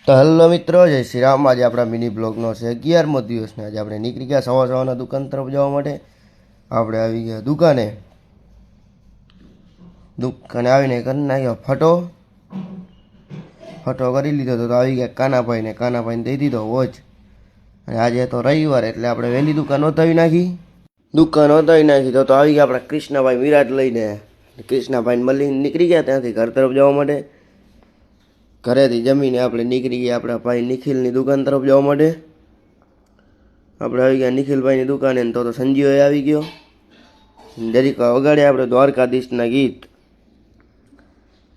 તો હેલો મિત્રો, જય શ્રી રામ। આજે આપણા મિની બ્લોગનો છે 11મો દિવસ ને આજે આપણે નીકળી ગયા સવારના દુકાન તરફ જવા માટે। આપણે આવી ગયા દુકાને આવીને કરી નાખ્યો ફટો કરી લીધો તો આવી ગયા કાનાભાઈને દઈ દીધો વોચ। અને આજે તો રવિવાર એટલે આપણે વહેલી દુકાન ઓતાવી નાખી તો આવી ગયા આપણા કૃષ્ણભાઈ વિરાટ લઈને। કૃષ્ણભાઈને મળીને નીકળી ગયા ત્યાંથી ઘર તરફ જવા માટે। ઘરેથી જમીને આપણે નીકળી ગયા આપણા ભાઈ નિખિલની દુકાન તરફ જવા માટે। આપણે આવી ગયા નિખિલભાઈની દુકાને તો સંજીવ આવી ગયો। જરીક વગાડે આપણે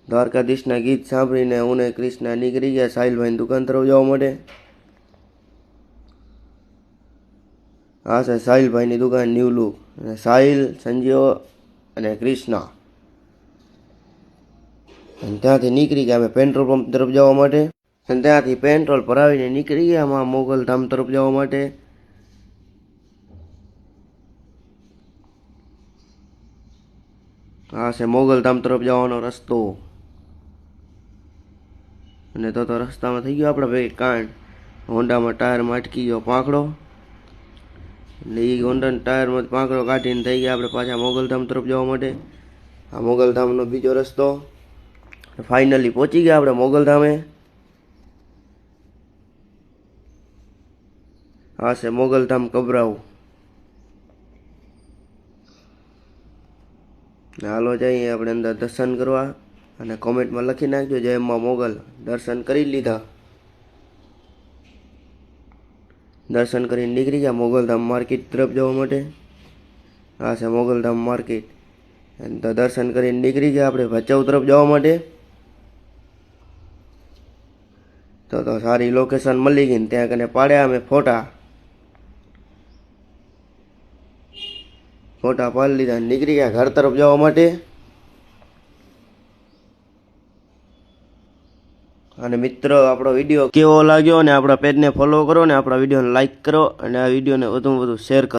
દ્વારકાધીશના ગીત સાંભળીને હું ને કૃષ્ણા નીકળી ગયા સાહિલભાઈની દુકાન તરફ જવા માટે। આ છે સાહિલભાઈની દુકાન ન્યૂ લુક, સાહિલ, સંજીવ અને કૃષ્ણા। અને ત્યાંથી નીકળી ગયા અમે પેટ્રોલ પંપ તરફ જવા માટે। અને ત્યાંથી પેટ્રોલ ભરાવીને નીકળી ગયા અમે મોગલધામ તરફ જવા માટે। આ છે મોગલધામ તરફ જવાનો રસ્તો। અને તો રસ્તામાં થઈ ગયો આપણે ભાઈ કાંડ, હોન્ડામાં ટાયરમાં અટકી ગયો પાંખડો। એટલે એ હોન્ડાના ટાયરમાં પાંખડો કાઢીને થઈ ગયા આપણે પાછા મોગલધામ તરફ જવા માટે। આ મોગલધામનો બીજો રસ્તો। ફાઇનલી પહોંચી ગયા આપણે મોગલધામે। આ છે મોગલધામ કબરાઉ। હાલો જઈએ આપણે અંદર દર્શન કરવા। અને કોમેન્ટમાં લખી નાખજો જય માં મોગલ। દર્શન કરી લીધા, દર્શન કરીને નીકળી ગયા મોગલધામ માર્કેટ તરફ જવા માટે। આ છે મોગલધામ માર્કેટ। તો દર્શન કરીને નીકળી ગયા આપણે ભચાઉ તરફ જવા માટે। તો સારી લોકેશન મળી ગઈ ને ત્યાં કને પાડ્યા અમે ફોટા પાડી લીધા, નીકળી ગયા ઘર તરફ જવા માટે। અને મિત્રો, આપણો વિડીયો કેવો લાગ્યો અને આપણા પેજને ફોલો કરો અને આપણા વિડીયોને લાઈક કરો અને આ વિડીયોને વધુમાં વધુ શેર કરો।